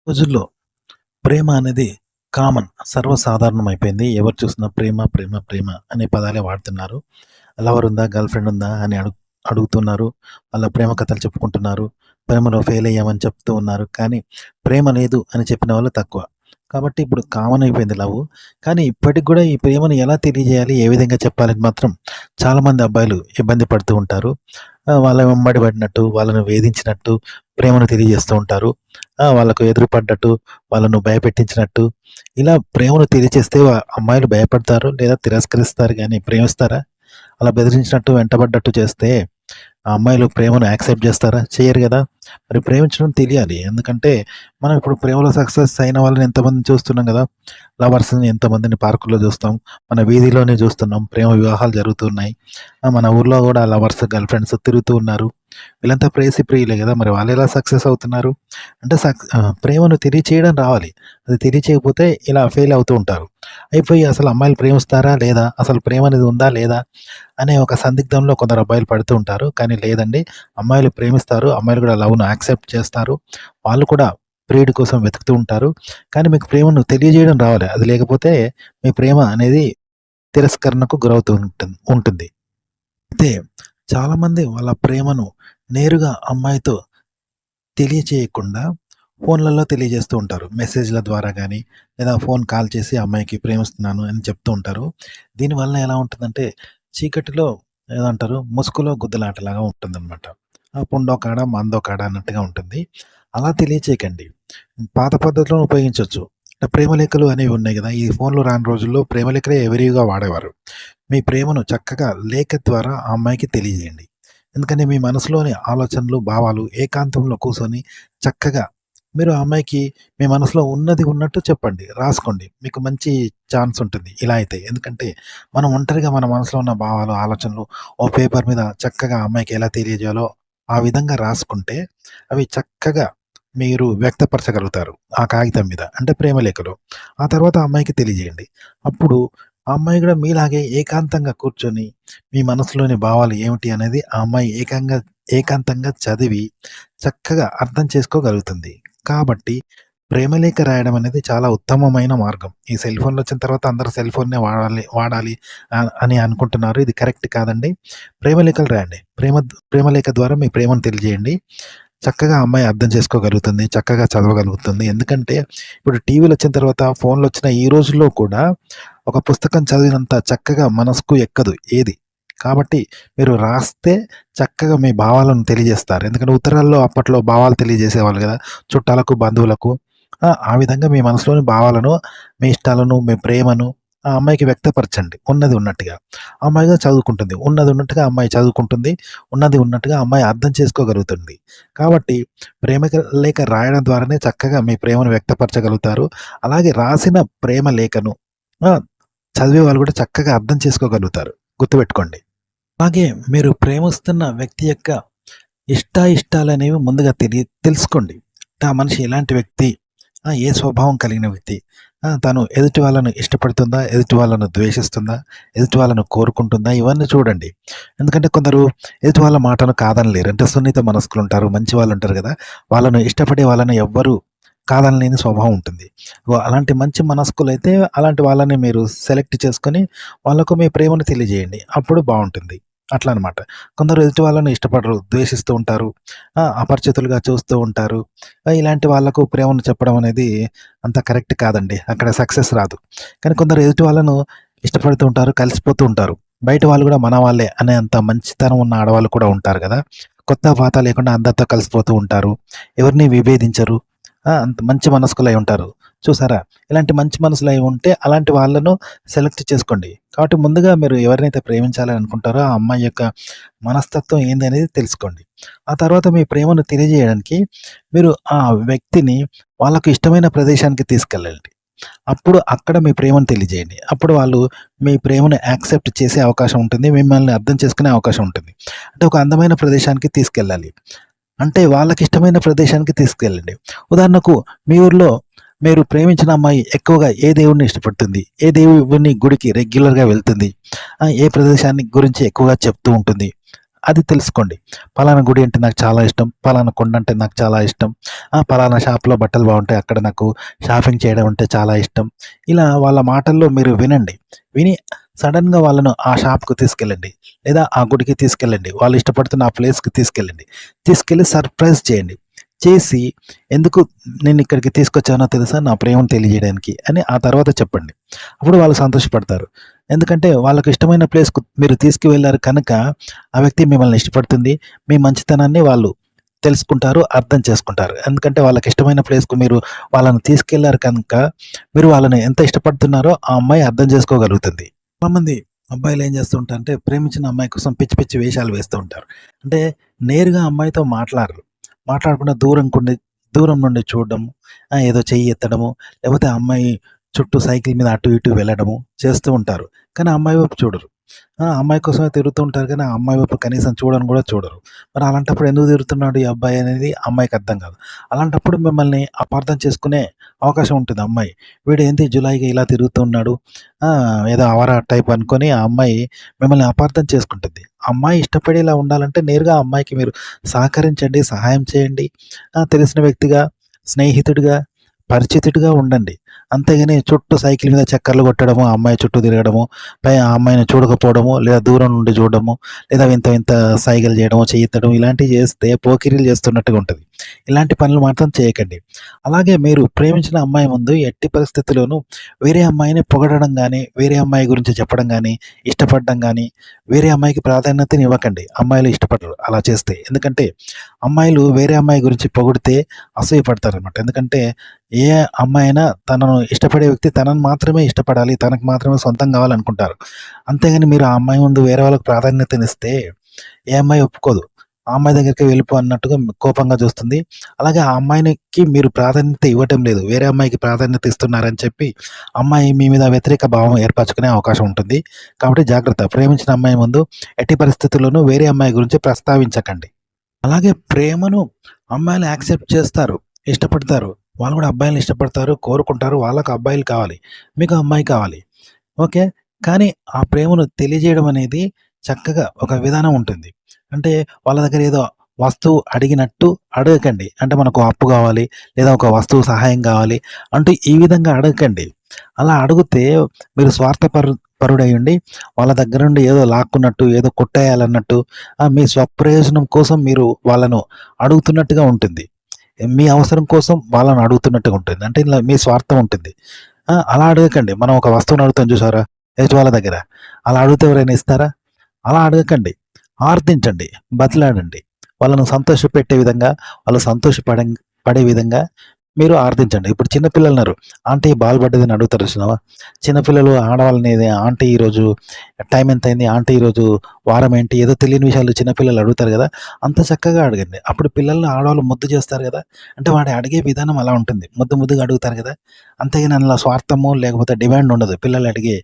రోజుల్లో ప్రేమ అనేది సర్వసాధారణం అయిపోయింది. ఎవరు చూసినా ప్రేమ, ప్రేమ, ప్రేమ అనే పదాలే వాడుతున్నారు. లవర్ ఉందా? గర్ల్ ఫ్రెండ్ ఉందా? అని అడుగుతున్నారు. వాళ్ళ ప్రేమ కథలు చెప్పుకుంటున్నారు. ప్రేమలో ఫెయిల్ అయ్యామని చెప్తూ ఉన్నారు. కానీ ప్రేమ లేదు అని చెప్పిన వాళ్ళు తక్కువ. కాబట్టి ఇప్పుడు కామన్ అయిపోయింది లవ్. కానీ ఇప్పటికి కూడా ఈ ప్రేమను ఎలా తెలియజేయాలి? ఏ విధంగా చెప్పాలని మాత్రం చాలామంది అబ్బాయిలు ఇబ్బంది పడుతూ ఉంటారు. వాళ్ళ వెంబడి పడినట్టు, వాళ్ళను వేధించినట్టు ప్రేమను తెలియజేస్తూ ఉంటారు. వాళ్ళకు ఎదురుపడ్డట్టు, వాళ్ళను భయపెట్టించినట్టు, ఇలా ప్రేమను తెలియచేస్తే అమ్మాయిలు భయపడతారు లేదా తిరస్కరిస్తారు గానీ ప్రేమిస్తారా? అలా బెదిరించినట్టు, వెంటబడ్డట్టు చేస్తే ఆ అమ్మాయిలు ప్రేమను యాక్సెప్ట్ చేస్తారా? చెయ్యరు గదా! మరి ప్రేమించడం తెలియాలి. ఎందుకంటే మనం ఇప్పుడు ప్రేమలో సక్సెస్ అయిన వాళ్ళని ఎంతమందిని చూస్తున్నాం గదా! లవర్స్‌ని ఎంతమందిని పార్కుల్లో చూస్తాం. మన వీధిలోనే చూస్తున్నాం. ప్రేమ వివాహాలు జరుగుతున్నాయి. మన ఊర్లో గూడా లవర్స్, గర్ల్ ఫ్రెండ్స్ తిరుగుతూ ఉన్నారు. వీళ్ళంతా ప్రేయసి ప్రియులే గదా! మరి వాళ్ళెలా సక్సెస్ అవుతున్నారు? అంటే ప్రేమను తెలియచేయడం రావాలి. అది తెలియచేయకపోతే ఇలా ఫెయిల్ అవుతూ ఉంటారు. అయిపోయి అసలు అమ్మాయిలు ప్రేమిస్తారా? లేదా? అసలు ప్రేమ అనేది ఉందా? లేదా? అనే ఒక సందిగ్ధంలో కొందరు అబ్బాయిలు పడుతూ ఉంటారు. కానీ లేదండి, అమ్మాయిలు ప్రేమిస్తారు. అమ్మాయిలు కూడా లవ్‌ను యాక్సెప్ట్ చేస్తారు. వాళ్ళు కూడా ప్రియుడి కోసం వెతుకుతూ ఉంటారు. కానీ మీకు ప్రేమను తెలియజేయడం రావాలి. అది లేకపోతే మీ ప్రేమ అనేది తిరస్కరణకు గురవుతూ ఉంటుంది. అయితే చాలామంది వాళ్ళ ప్రేమను నేరుగా అమ్మాయితో తెలియచేయకుండా ఫోన్లలో తెలియజేస్తూ ఉంటారు. మెసేజ్‌ల ద్వారా గానీ, లేదా ఫోన్ కాల్ చేసి అమ్మాయికి ప్రేమిస్తున్నాను అని చెప్తూ ఉంటారు. దీనివల్ల ఎలా ఉంటుందంటే, చీకటిలో ఏదంటారు ముసుగులో గుద్దలాటలాగా ఉంటుందనమాట. పుండో కాడ, మందో కాడ అన్నట్టుగా ఉంటుంది. అలా తెలియచేయకండి. పాత పద్ధతులను ఉపయోగించొచ్చు. ప్రేమలేఖలు అనేవి ఉన్నాయి గదా! ఈ ఫోన్‌లు రాని రోజుల్లో ప్రేమలేఖలే విరివిగా వాడేవారు. మీ ప్రేమను చక్కగా లేఖ ద్వారా ఆ అమ్మాయికి తెలియజేయండి. ఎందుకంటే మీ మనసులోని ఆలోచనలు, భావాలు ఏకాంతంలో కూర్చొని చక్కగా మీరు ఆ అమ్మాయికి మీ మనసులో ఉన్నది ఉన్నట్టు చెప్పండి. రాసుకోండి. మీకు మంచి ఛాన్స్ ఉంటుంది ఇలా అయితే. ఎందుకంటే మనం ఒంటరిగా మన మనసులో ఉన్న భావాలు, ఆలోచనలు ఓ పేపర్ మీద చక్కగా ఆ అమ్మాయికి ఎలా తెలియజేయాలో ఆ విధంగా రాసుకుంటే అవి చక్కగా మీరు వ్యక్తపరచగలుగుతారు. ఆ కాగితం మీద. అంటే ప్రేమ లేఖలో. ఆ తర్వాత ఆ అమ్మాయికి తెలియజేయండి. అప్పుడు ఆ అమ్మాయి కూడా మీలాగే ఏకాంతంగా కూర్చొని మీ మనసులోని భావాలు ఏమిటి అనేది ఆ అమ్మాయి ఏకాంతంగా చదివి చక్కగా అర్థం చేసుకోగలుగుతుంది. కాబట్టి ప్రేమలేఖ రాయడం అనేది చాలా ఉత్తమమైన మార్గం. ఈ సెల్ ఫోన్‌లొచ్చిన తర్వాత అందరూ సెల్ ఫోన్‌నే వాడాలి అని అనుకుంటున్నారు. ఇది కరెక్ట్ కాదండి. ప్రేమలేఖలు రాయండి. ప్రేమలేఖ ద్వారా మీ ప్రేమను తెలియజేయండి. చక్కగా ఆ అమ్మాయి అర్థం చేసుకోగలుగుతుంది. చక్కగా చదవగలుగుతుంది. ఎందుకంటే ఇప్పుడు టీవీలొచ్చిన తర్వాత, ఫోన్‌లొచ్చిన ఈ రోజుల్లో కూడా ఒక పుస్తకం చదివినంత చక్కగా మనసుకు ఎక్కదు ఏది. కాబట్టి మీరు రాస్తే చక్కగా మీ భావాలను తెలియజేస్తారు. ఎందుకంటే ఉత్తరాల్లో అప్పట్లో భావాలు తెలియజేసేవాళ్ళు గదా! చుట్టాలకు, బంధువులకు. ఆ విధంగా మీ మనసులోని భావాలను, మీ ఇష్టాలను, మీ ప్రేమను ఆ అమ్మాయికి వ్యక్తపరచండి. ఉన్నది ఉన్నట్టుగా. ఆ అమ్మాయి కూడా చదువుకుంటుంది. ఉన్నది ఉన్నట్టుగా అమ్మాయి చదువుకుంటుంది. ఉన్నది ఉన్నట్టుగా అమ్మాయి అర్థం చేసుకోగలుగుతుంది. కాబట్టి లేఖ రాయడం ద్వారానే చక్కగా మీ ప్రేమను వ్యక్తపరచగలుగుతారు. అలాగే రాసిన ప్రేమ లేఖను ఆ! చదివే వాళ్ళు కూడా చక్కగా అర్థం చేసుకోగలుగుతారు. గుర్తుపెట్టుకోండి. అలాగే మీరు ప్రేమిస్తున్న వ్యక్తి యొక్క ఇష్టాయిష్టాలనేవి ముందుగా తెలుసుకోండి. ఆ మనిషి ఎలాంటి వ్యక్తి? ఏ స్వభావం కలిగిన వ్యక్తి? తను ఎదుటి వాళ్ళను ఇష్టపడుతుందా? ఎదుటి వాళ్ళను ద్వేషిస్తుందా? ఎదుటి వాళ్ళను కోరుకుంటుందా? ఇవన్నీ చూడండి. ఎందుకంటే కొందరు ఎదుటి వాళ్ళ మాటను కాదనలేరు. అంటే సున్నిత మనస్కులుంటారు. మంచి వాళ్ళుంటారు గదా! వాళ్ళను ఇష్టపడే వాళ్ళని ఎవ్వరు కాదనలేని స్వభావం ఉంటుంది. అలాంటి మంచి మనస్కులైతే అలాంటి వాళ్ళని మీరు సెలెక్ట్ చేసుకొని వాళ్ళకు మీ ప్రేమను తెలియజేయండి. అప్పుడు బావుంటుంది. అట్లా అనమాట. కొందరు ఎదుటి వాళ్ళని ఇష్టపడరు. ద్వేషిస్తూ ఉంటారు. అపరిచితులుగా చూస్తూ ఉంటారు. ఇలాంటి వాళ్ళకు ప్రేమను చెప్పడం అనేది అంత కరెక్ట్ కాదండి. అక్కడ సక్సెస్ రాదు. కానీ కొందరు ఎదుటి వాళ్ళను ఇష్టపడుతూ ఉంటారు. కలిసిపోతూ ఉంటారు. బయట వాళ్ళు గూడా మన వాళ్ళే అనే అంత మంచితనం ఉన్న ఆడవాళ్ళు కూడా ఉంటారు గదా! కొత్త పాత లేకుండా అందరితో కలిసిపోతూ ఉంటారు. ఎవరిని విభేదించరు. అంత మంచి మనస్కులై ఉంటారు. చూసారా? ఇలాంటి మంచి మనసులై ఉంటే అలాంటి వాళ్ళను సెలెక్ట్ చేసుకోండి. కాబట్టి ముందుగా మీరు ఎవరినైతే ప్రేమించాలని అనుకుంటారో ఆ అమ్మాయి యొక్క మనస్తత్వం ఏంది అనేది తెలుసుకోండి. ఆ తర్వాత మీ ప్రేమను తెలియజేయడానికి మీరు ఆ వ్యక్తిని వాళ్ళకి ఇష్టమైన ప్రదేశానికి తీసుకెళ్ళండి. అప్పుడు అక్కడ మీ ప్రేమను తెలియజేయండి. అప్పుడు వాళ్ళు మీ ప్రేమను యాక్సెప్ట్ చేసే అవకాశం ఉంటుంది. మిమ్మల్ని అర్థం చేసుకునే అవకాశం ఉంటుంది. అంటే ఒక అందమైన ప్రదేశానికి తీసుకెళ్ళాలి. అంటే వాళ్ళకిష్టమైన ప్రదేశానికి తీసుకెళ్ళండి. ఉదాహరణకు మీ ఊర్లో మీరు ప్రేమించిన అమ్మాయి ఎక్కువగా ఏ దేవుడిని ఇష్టపడుతుంది? ఏ దేవుని గుడికి రెగ్యులర్‌గా వెళ్తుంది? ఏ ప్రదేశాన్ని గురించి ఎక్కువగా చెప్తూ ఉంటుంది? అది తెలుసుకోండి. పలానా గుడి అంటే నాకు చాలా ఇష్టం, పలానా కొండ అంటే నాకు చాలా ఇష్టం, పలానా షాప్‌లో బట్టలు బాగుంటాయి, అక్కడ నాకు షాపింగ్ చేయడం అంటే చాలా ఇష్టం. ఇలా వాళ్ళ మాటల్లో మీరు వినండి. విని సడెన్‌గా వాళ్ళను ఆ షాప్‌కి తీసుకెళ్ళండి. లేదా ఆ గుడికి తీసుకెళ్ళండి. వాళ్ళు ఇష్టపడుతున్న ఆ ప్లేస్‌కి తీసుకెళ్ళండి. తీసుకెళ్ళి సర్ప్రైజ్ చేయండి. చేసి ఎందుకు నిన్నిక్కడికి తీసుకొచ్చానో తెలుసా? నా ప్రేమను తెలియజేయడానికి అని ఆ తర్వాత చెప్పండి. అప్పుడు వాళ్ళు సంతోషపడతారు. ఎందుకంటే వాళ్ళకి ఇష్టమైన ప్లేస్‌కు మీరు తీసుకువెళ్లారు కనుక, ఆ వ్యక్తి మిమ్మల్ని ఇష్టపడుతుంది. మీ మంచితనాన్ని వాళ్ళు తెలుసుకుంటారు, అర్థం చేసుకుంటారు. ఎందుకంటే వాళ్ళకిష్టమైన ప్లేస్‌కు మీరు వాళ్ళని తీసుకెళ్లారు కనుక, మీరు వాళ్ళని ఎంత ఇష్టపడుతున్నారో ఆ అమ్మాయి అర్థం చేసుకోగలుగుతుంది. చాలామంది అబ్బాయిలు ఏం చేస్తూ ఉంటారంటే, ప్రేమించిన అమ్మాయి కోసం పిచ్చి పిచ్చి వేషాలు వేస్తూ ఉంటారు. అంటే నేరుగా అమ్మాయితో మాట్లాడరు. మాట్లాడకుండా దూరం నుండి చూడడము, ఏదో చెయ్యి ఎత్తడము, లేకపోతే ఆ అమ్మాయి చుట్టూ సైకిల్ మీద అటు ఇటు వెళ్ళడము చేస్తూ ఉంటారు. కానీ ఆ అమ్మాయి వైపు చూడరు. అమ్మాయి కోసమే తిరుగుతూ ఉంటారు కానీ, ఆ అమ్మాయి వైపు కనీసం చూడను కూడా చూడరు. మరి అలాంటప్పుడు ఎందుకు తిరుగుతున్నాడు ఈ అబ్బాయి అనేది అమ్మాయికి అర్థం కాదు. అలాంటప్పుడు మిమ్మల్ని అపార్థం చేసుకునే అవకాశం ఉంటుంది అమ్మాయి. వీడేంటి జులాయిగా ఇలా తిరుగుతున్నాడు, ఏదో ఆవారా టైప్ అనుకోని ఆ అమ్మాయి మిమ్మల్ని అపార్థం చేసుకుంటుంది. అమ్మాయి ఇష్టపడేలా ఉండాలంటే నేరుగా ఆ అమ్మాయికి మీరు సహకరించండి, సహాయం చేయండి. తెలిసిన వ్యక్తిగా, స్నేహితుడిగా, పరిచితుడిగా ఉండండి. అంతేగాని చుట్టూ సైకిల్ మీద చక్కర్లు కొట్టడము, ఆ అమ్మాయి చుట్టూ తిరగడము, ఆ అమ్మాయిని చూడకపోవడము, లేదా దూరం నుండి చూడడము, లేదా వింత వింత సైగలు చేయడము, చెయ్యెత్తడం ఇలాంటివి చేస్తే పోకిరీలు చేస్తున్నట్టుగా ఉంటది. ఇలాంటి పనులు మాత్రం చేయకండి. అలాగే మీరు ప్రేమించిన అమ్మాయి ముందు ఎట్టి పరిస్థితిలోనూ వేరే అమ్మాయిని పొగడడం గానీ, వేరే అమ్మాయి గురించి చెప్పడం గానీ, ఇష్టపడడం గానీ, వేరే అమ్మాయికి ప్రాధాన్యతనివ్వకండి. అమ్మాయిలు ఇష్టపడరు అలా చేస్తే. ఎందుకంటే అమ్మాయిలు వేరే అమ్మాయి గురించి పొగిడితే అసూయపడతారనమాట. ఎందుకంటే ఏ అమ్మాయైనా తనను ఇష్టపడే వ్యక్తి తనను మాత్రమే ఇష్టపడాలి, తనకు మాత్రమే సొంతం కావాలనుకుంటారు. అంతేగాని మీరు ఆ అమ్మాయి ముందు వేరే వాళ్ళకి ప్రాధాన్యతనిస్తే ఏ అమ్మాయి ఒప్పుకోదు. ఆ అమ్మాయి దగ్గరికే వెళ్ళిపో అన్నట్టుగా కోపంగా చూస్తుంది. అలాగే ఆ అమ్మాయినికి మీరు ప్రాధాన్యత ఇవ్వటం లేదు. వేరే అమ్మాయికి ప్రాధాన్యత ఇస్తున్నారని చెప్పి అమ్మాయి మీ మీద వ్యతిరేక భావం ఏర్పరచుకునే అవకాశం ఉంటుంది. కాబట్టి జాగ్రత్త. ప్రేమించిన అమ్మాయి ముందు ఎట్టి పరిస్థితుల్లోనూ వేరే అమ్మాయి గురించి ప్రస్తావించకండి. అలాగే ప్రేమను అమ్మాయిలు యాక్సెప్ట్ చేస్తారు, ఇష్టపడతారు. వాళ్ళు కూడా అబ్బాయిలని ఇష్టపడతారు, కోరుకుంటారు. వాళ్ళకి అబ్బాయిలు కావాలి, మీకు అమ్మాయి కావాలి. ఓకే. కానీ ఆ ప్రేమను తెలియజేయడం అనేది చక్కగా ఒక విధానం ఉంటుంది. అంటే వాళ్ళ దగ్గర ఏదో వస్తువు అడిగినట్టు అడగకండి. అంటే మనకు అప్పు కావాలి, లేదా ఒక వస్తువు సహాయం కావాలి అంటూ ఈ విధంగా అడగకండి. అలా అడిగితే మీరు పరుడయ్యుండి వాళ్ళ దగ్గర నుండి ఏదో లాక్కున్నట్టు, ఏదో కొట్టేయాలన్నట్టు, మీ స్వప్రయోజనం కోసం మీరు వాళ్ళను అడుగుతున్నట్టుగా ఉంటుంది. మీ అవసరం కోసం వాళ్ళని అడుగుతున్నట్టుగా ఉంటుంది. అంటే ఇలా మీ స్వార్థం ఉంటుంది. అలా అడగకండి. మనం ఒక వస్తువుని అడుగుతాం చూసారా ఎదుటి వాళ్ళ దగ్గర. అలా అడిగితే ఎవరైనా ఇస్తారా? అలా అడగకండి. ఆర్థించండి, బతిలాడండి. వాళ్ళను సంతోషపెట్టే విధంగా, వాళ్ళు పడే విధంగా మీరు ఆర్థించండి. ఇప్పుడు చిన్న పిల్లలున్నారు. ఆంటీ బాల్ పడ్డదని అడుగుతారు చూసినావా? చిన్నపిల్లలు ఆడవాళ్ళని ఆంటీ ఈరోజు టైం ఎంతయింది? ఆంటీ ఈరోజు వారం ఏంటి? ఏదో తెలియని విషయాలు చిన్నపిల్లలు అడుగుతారు గదా! అంత చక్కగా అడగండి. అప్పుడు పిల్లల్ని ఆడవాళ్ళు ముద్దు చేస్తారు గదా! అంటే వాడు అడిగే విధానం అలా ఉంటుంది. ముద్దుగా అడుగుతారు గదా! అంతేగాని అందులో స్వార్థము లేకపోతే డిమాండ్ ఉండదు పిల్లలు అడిగే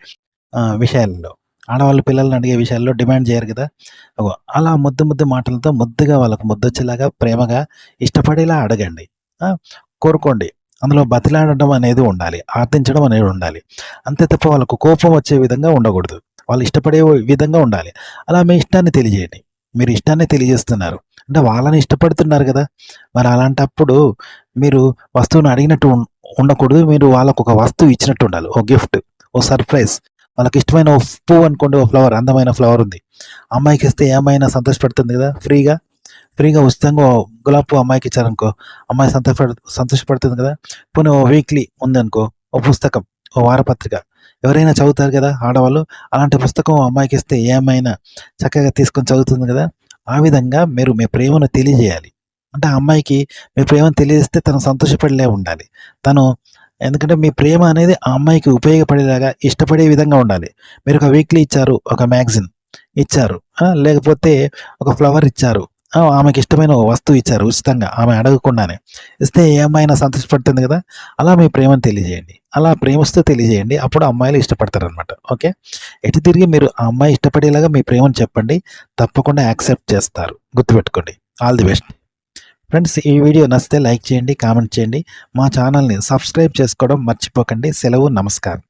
విషయాల్లో. ఆడవాళ్ళు పిల్లల్ని అడిగే విషయాల్లో డిమాండ్ చేయరు గదా! అలా ముద్దు మాటలతో ముద్దుగా వాళ్ళకి ముద్దొచ్చేలాగా ప్రేమగా ఇష్టపడేలా అడగండి. ఆ! కోరుకోండి. అందులో బతిలాడడం అనేది ఉండాలి. ఆర్థించడం అనేది ఉండాలి. అంతే తప్ప వాళ్ళకు కోపం వచ్చే విధంగా ఉండకూడదు. వాళ్ళు ఇష్టపడే విధంగా ఉండాలి. అలా మీ ఇష్టాన్ని తెలియజేయండి. మీరు ఇష్టాన్ని తెలియజేస్తున్నారు. అంటే వాళ్ళని ఇష్టపడుతున్నారు గదా! మరి అలాంటప్పుడు మీరు వస్తువుని అడిగినట్టు ఉండకూడదు. మీరు వాళ్ళకొక వస్తువు ఇచ్చినట్టు ఉండాలి. ఓ గిఫ్ట్, ఓ సర్ప్రైజ్. వాళ్ళకిష్టమైన ఓ పువ్వు అనుకోండి, ఓ ఫ్లవర్, అందమైన ఫ్లవర్ ఉంది. అమ్మాయికిస్తే ఏ అమ్మాయినా సంతోషపడుతుంది గదా! ఫ్రీగా ఉచితంగా ఓ గులాబీ పువ్వు అమ్మాయికిచ్చారనుకో, అమ్మాయి సంతోషపడుతుంది కదా! పోనీ ఓ వీక్లీ ఉందనుకో, ఓ పుస్తకం, ఓ వారపత్రిక ఎవరైనా చదువుతారు కదా ఆడవాళ్ళు. అలాంటి పుస్తకం అమ్మాయికిస్తే ఏ అమ్మాయైనా చక్కగా తీసుకొని చదువుతుంది కదా! ఆ విధంగా మీరు మీ ప్రేమను తెలియజేయాలి. అంటే ఆ అమ్మాయికి మీ ప్రేమను తెలియజేస్తే తను సంతోషపడేలా ఉండాలి. తను ఎందుకంటే మీ ప్రేమ అనేది ఆ అమ్మాయికి ఉపయోగపడేలాగా, ఇష్టపడే విధంగా ఉండాలి. మీరొక వీక్లీ ఇచ్చారు, ఒక మ్యాగజిన్ ఇచ్చారు, లేకపోతే ఒక ఫ్లవర్ ఇచ్చారు, ఆమెకిష్టమైన ఓ వస్తువు ఇచ్చారు ఉచితంగా ఆమె అడగకుండానే. ఇస్తే ఏ అమ్మాయైనా సంతోషపడుతుంది గదా! అలా మీ ప్రేమను తెలియజేయండి. అలా ప్రేమిస్తూ తెలియజేయండి. అప్పుడు అమ్మాయిలు ఇష్టపడతారనమాట. ఓకే. ఎటు తిరిగి మీరు ఆ అమ్మాయి ఇష్టపడేలాగా మీ ప్రేమను చెప్పండి. తప్పకుండా యాక్సెప్ట్ చేస్తారు. గుర్తుపెట్టుకోండి. All the best. ఫ్రెండ్స్, ఈ వీడియో నచ్చితే లైక్ చేయండి, కామెంట్ చేయండి. మా ఛానల్‌ని సబ్స్క్రైబ్ చేసుకోవడం మర్చిపోకండి. సెలవు. నమస్కారం.